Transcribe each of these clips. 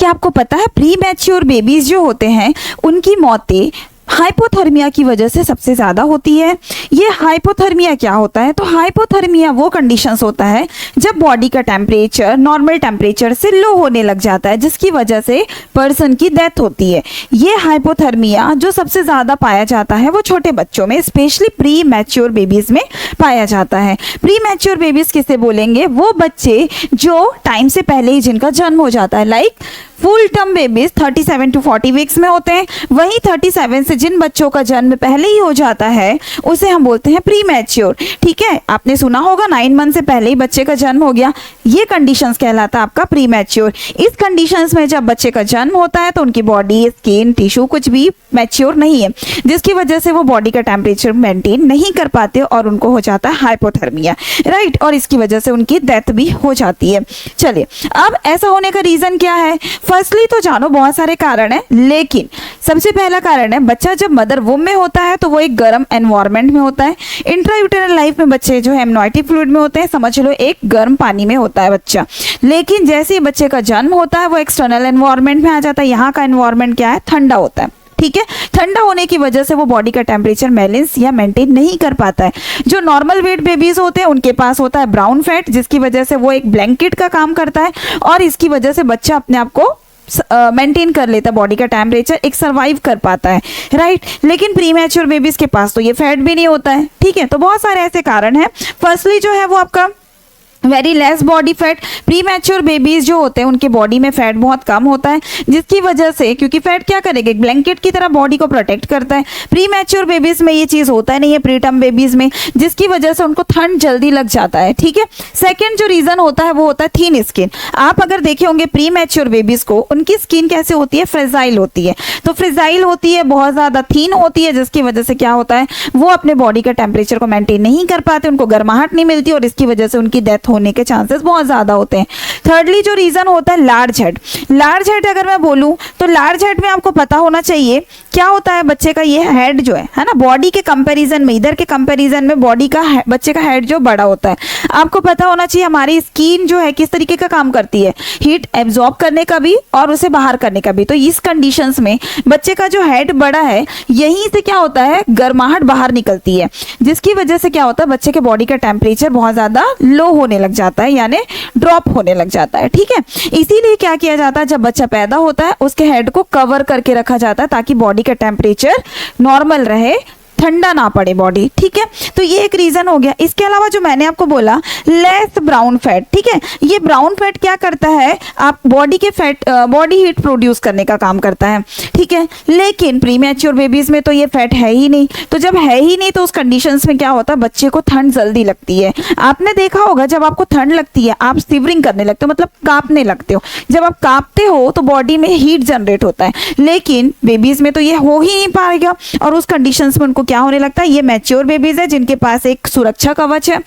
क्या आपको पता है प्री मैच्योर बेबीज जो होते हैं उनकी मौतें हाइपोथर्मिया की वजह से सबसे ज़्यादा होती है। ये हाइपोथर्मिया क्या होता है? तो हाइपोथर्मिया वो कंडीशंस होता है जब बॉडी का टेम्परेचर नॉर्मल टेम्परेचर से लो होने लग जाता है, जिसकी वजह से पर्सन की डेथ होती है। ये हाइपोथर्मिया जो सबसे ज़्यादा पाया जाता है वो छोटे बच्चों में, स्पेशली प्री मैच्योर बेबीज़ में पाया जाता है। प्री मैच्योर बेबीज़ किसे बोलेंगे? वो बच्चे जो टाइम से पहले ही जिनका जन्म हो जाता है, like full term babies 37 to 40 weeks में होते हैं। वहीं 37 से जिन बच्चों का जन्म पहले ही हो जाता है उसे हम बोलते हैं प्री मैच्योर। ठीक है, आपने सुना होगा 9 मंथ से पहले ही बच्चे का जन्म हो गया, ये कंडीशंस कहलाता है आपका प्री मैच्योर। इस कंडीशंस में जब बच्चे का जन्म होता है तो उनकी बॉडी, स्किन, टिश्यू कुछ भी मैच्योर नहीं है, जिसकी वजह से वो बॉडी का टेम्परेचर मेंटेन नहीं कर पाते और उनको हो जाता है हाइपोथर्मिया, राइट, और इसकी वजह से उनकी डेथ भी हो जाती है। चलिए, अब ऐसा होने का रीजन क्या है? फर्स्टली तो जानो बहुत सारे कारण है, लेकिन सबसे पहला कारण है बच्चा जब मदर वूम में होता है तो वो एक गर्म एनवायरनमेंट में होता है। इंट्रायूटेरल लाइफ में बच्चे जो है एमनाइटिक फ्लूइड में होते हैं, समझ लो एक गर्म पानी में होता है बच्चा। लेकिन जैसे ही बच्चे का जन्म होता है वो एक्सटर्नल एनवायरनमेंट में आ जाता है। यहाँ का एनवायरनमेंट क्या है? ठंडा होता है। ठीक है, ठंडा होने की वजह से वो बॉडी का टेम्परेचर बैलेंस या मेंटेन नहीं कर पाता है। जो नॉर्मल वेट बेबीज होते हैं उनके पास होता है ब्राउन फैट, जिसकी वजह से वो एक ब्लैंकेट का काम करता है और इसकी वजह से बच्चा अपने आप को मेंटेन कर लेता है, बॉडी का टेम्परेचर एक सर्वाइव कर पाता है, राइट। लेकिन प्री मैच्योर बेबीज के पास तो ये फैट भी नहीं होता है। ठीक है, तो बहुत सारे ऐसे कारण हैं। फर्स्टली जो है वो आपका very less body fat. Pre mature babies जो होते हैं उनके बॉडी में फैट बहुत कम होता है, जिसकी वजह से, क्योंकि फैट क्या करेगा, एक ब्लैंकेट की तरह बॉडी को प्रोटेक्ट करता है। प्री मैच्योर बेबीज में ये चीज़ होता नहीं है, प्री टर्म बेबीज में, जिसकी वजह से उनको ठंड जल्दी लग जाता है। ठीक है, सेकेंड जो रीजन होता है वो होता है थीन स्किन। आप अगर देखे होंगे प्री मैच्योर बेबीज को, उनकी स्किन कैसे होती है? फ्रेजाइल होती है। तो फ्रेजाइल होती है, बहुत ज़्यादा थीन होती है, जिसकी वजह से क्या होता है, वो अपने बॉडी का टेम्परेचर को मेंटेन नहीं कर पाते, उनको गर्माहट नहीं मिलती और इसकी वजह से उनकी डेथ होने के चांसेस बहुत ज्यादा होते हैं। थर्डली जो रीजन होता है लार्ज हेड। लार्ज हेड अगर मैं बोलूं तो लार्ज हेड में आपको पता होना चाहिए क्या होता है, बच्चे का ये हेड जो है ना, बॉडी के कंपैरिजन में, इधर के कंपैरिजन में बॉडी का बच्चे का हेड जो बड़ा होता है। आपको पता होना चाहिए हमारी स्किन जो है किस तरीके का काम करती है, हीट एब्जॉर्ब करने का भी और उसे बाहर करने का भी। तो इस कंडीशंस में बच्चे का जो हेड बड़ा है, यहीं से क्या होता है, गर्माहट बाहर निकलती है, जिसकी वजह से क्या होता है, बच्चे के बॉडी का टेम्परेचर बहुत ज्यादा लो होने लग जाता है, यानी ड्रॉप होने लग जाता है। ठीक है, इसीलिए क्या किया जाता है, जब बच्चा पैदा होता है उसके हेड को कवर करके रखा जाता है ताकि बॉडी का टेम्परेचर नॉर्मल रहे, ठंडा ना पड़े बॉडी। ठीक है, तो ये एक रीजन हो गया। इसके अलावा जो मैंने आपको बोला लेस ब्राउन फैट, ठीक है, ये ब्राउन फैट क्या करता है, आप बॉडी के फैट, बॉडी हीट प्रोड्यूस करने का काम करता है। ठीक है, लेकिन प्री मैच्योर बेबीज में तो ये फैट है ही नहीं। तो जब है ही नहीं तो उस कंडीशंस में क्या होता है, बच्चे को ठंड जल्दी लगती है। आपने देखा होगा जब आपको ठंड लगती है आप सिवरिंग करने लगते हो, मतलब कांपने लगते हो। जब आप कांपते हो तो बॉडी में हीट जनरेट होता है, लेकिन बेबीज में तो ये हो ही नहीं पाएगा और उस कंडीशंस में उनको क्या होने लगता है, ये मैच्योर बेबीज है जिनके पास एक सुरक्षा कवच है,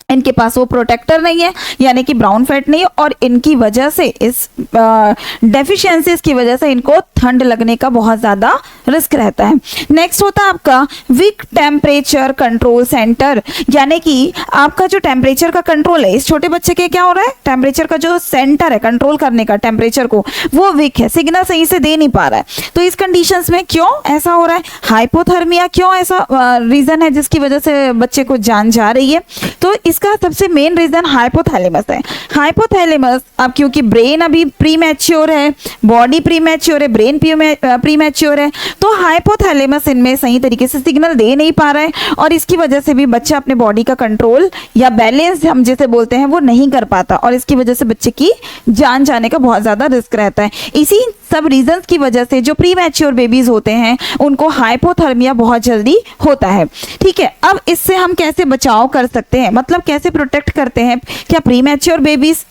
इनके पास वो प्रोटेक्टर नहीं है, यानी कि ब्राउन फैट नहीं है, और इनकी वजह से, इस डेफिशिएंसीज की वजह से इनको ठंड लगने का बहुत ज़्यादा रिस्क रहता है। नेक्स्ट होता है आपका वीक टेम्परेचर कंट्रोल सेंटर, यानी कि आपका जो टेम्परेचर का कंट्रोल है, इस छोटे बच्चे के क्या हो रहा है, टेम्परेचर का जो सेंटर है कंट्रोल करने का टेम्परेचर को, वो वीक है, सिग्नल सही से दे नहीं पा रहा है। तो इस कंडीशंस में क्यों ऐसा हो रहा है, हाइपोथर्मिया क्यों ऐसा रीज़न है जिसकी वजह से बच्चे को जान जा रही है? तो इसका सबसे मेन रीजन हाइपोथैलेमस है। हाइपोथैलेमस, अब क्योंकि ब्रेन अभी प्री मैच्योर है, बॉडी प्री मैच्योर है, ब्रेन प्री मैच्योर है, तो हाइपोथैलेमस इनमें सही तरीके से सिग्नल दे नहीं पा रहा है और इसकी वजह से भी बच्चा अपने बॉडी का कंट्रोल या बैलेंस हम जैसे बोलते हैं वो नहीं कर पाता और इसकी वजह से बच्चे की जान जाने का बहुत ज़्यादा रिस्क रहता है। इसी सब रीजंस की वजह से जो प्री मैच्योर बेबीज होते हैं उनको हाइपोथर्मिया बहुत जल्दी होता है। ठीक है, अब इससे हम कैसे बचाव कर सकते हैं, मतलब कैसे प्रोटेक्ट करते हैं? क्या प्री मैच्योर बेबीज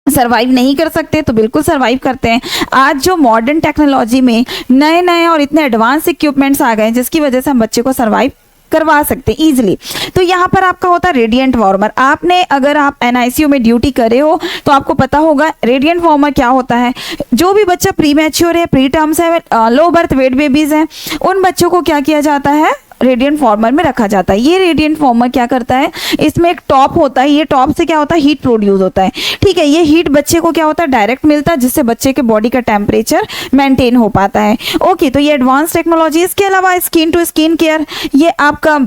सरवाइव नहीं कर सकते? तो बिल्कुल सरवाइव करते हैं। आज जो मॉडर्न टेक्नोलॉजी में नए नए और इतने एडवांस इक्विपमेंट्स आ गए हैं जिसकी वजह से हम बच्चे को सरवाइव करवा सकते हैं इजीली। तो यहाँ पर आपका होता है रेडिएंट वार्मर। आपने अगर आप एनआईसीयू में ड्यूटी करे हो तो आपको पता होगा रेडिएंट वार्मर क्या होता है। जो भी बच्चा प्री मैच्योर है, प्री टर्म्स है, लो बर्थ वेट बेबीज हैं, उन बच्चों को क्या किया जाता है, रेडिएंट फॉर्मर में रखा जाता है। ये रेडिएंट फॉर्मर क्या करता है, इसमें एक टॉप होता है, ये टॉप से क्या होता है, हीट प्रोड्यूस होता है। ठीक है, ये हीट बच्चे को क्या होता है, डायरेक्ट मिलता है, जिससे बच्चे के बॉडी का टेम्परेचर मेंटेन हो पाता है। ओके, तो ये एडवांस टेक्नोलॉजी। इसके अलावा स्किन टू स्किन केयर, ये आपका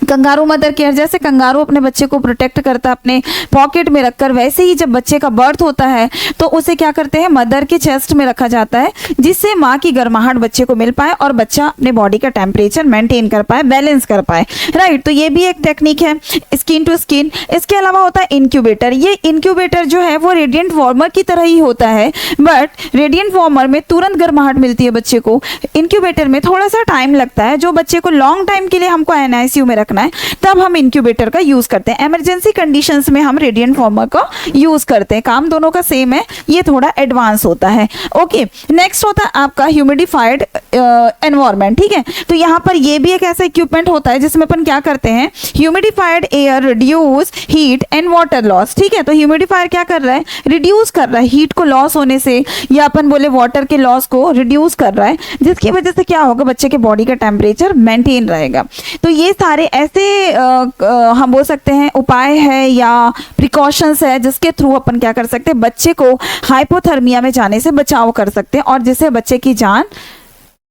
कंगारू मदर केयर, जैसे कंगारू अपने बच्चे को प्रोटेक्ट करता है अपने पॉकेट में रखकर, वैसे ही जब बच्चे का बर्थ होता है तो उसे क्या करते हैं, मदर के चेस्ट में रखा जाता है, जिससे माँ की गर्माहट बच्चे को मिल पाए और बच्चा अपने बॉडी का टेम्परेचर मेंटेन कर पाए, बैलेंस कर पाए। राइट, तो ये भी एक टेक्निक है स्किन टू स्किन। इसके अलावा होता है इंक्यूबेटर। ये इंक्यूबेटर जो है वो रेडिएंट वार्मर की तरह ही होता है, बट रेडिएंट वार्मर में तुरंत गर्माहट मिलती है बच्चे को, इंक्यूबेटर में थोड़ा सा टाइम लगता है। जो बच्चे को लॉन्ग टाइम के लिए हमको NICU में रखना है, तब हम इंक्यूबेटर का यूज करते हैं। इमरजेंसी कंडीशंस में हम रेडिएंट वार्मर का यूज करते हैं। काम दोनों का सेम है, ये थोड़ा एडवांस होता है। ओके, नेक्स्ट होता है आपका ह्यूमिडिफाइड एनवायरनमेंट। ठीक है, तो यहाँ पर ये भी एक ऐसा इक्विपमेंट होता है जिसमें अपन क्या करते हैं, humidified air reduce heat and water loss. ठीक है, तो ह्यूमिडिफायर क्या कर रहा है, रिड्यूस कर रहा है हीट को लॉस होने से, या अपन बोले वाटर के लॉस को रिड्यूस कर रहा है, जिसकी वजह से क्या होगा, बच्चे के बॉडी का टेम्परेचर मेंटेन रहेगा। तो ये सारे ऐसे हम बोल सकते हैं उपाय है या प्रिकॉशंस है, जिसके थ्रू अपन क्या कर सकते हैं, बच्चे को हाइपोथर्मिया में जाने से बचाव कर सकते हैं और जिससे बच्चे की जान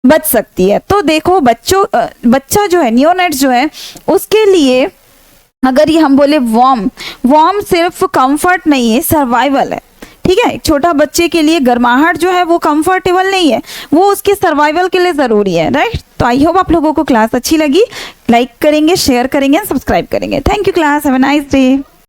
बच सकती है। तो देखो बच्चा जो है, नियोनेट्स जो है, उसके लिए अगर ये हम बोले वार्म सिर्फ कंफर्ट नहीं है, सर्वाइवल है। ठीक है, एक छोटा बच्चे के लिए गर्माहट जो है वो कंफर्टेबल नहीं है, वो उसके सर्वाइवल के लिए ज़रूरी है। राइट, तो आई होप आप लोगों को क्लास अच्छी लगी। लाइक करेंगे, शेयर करेंगे, सब्सक्राइब करेंगे। Thank you class, have a nice day.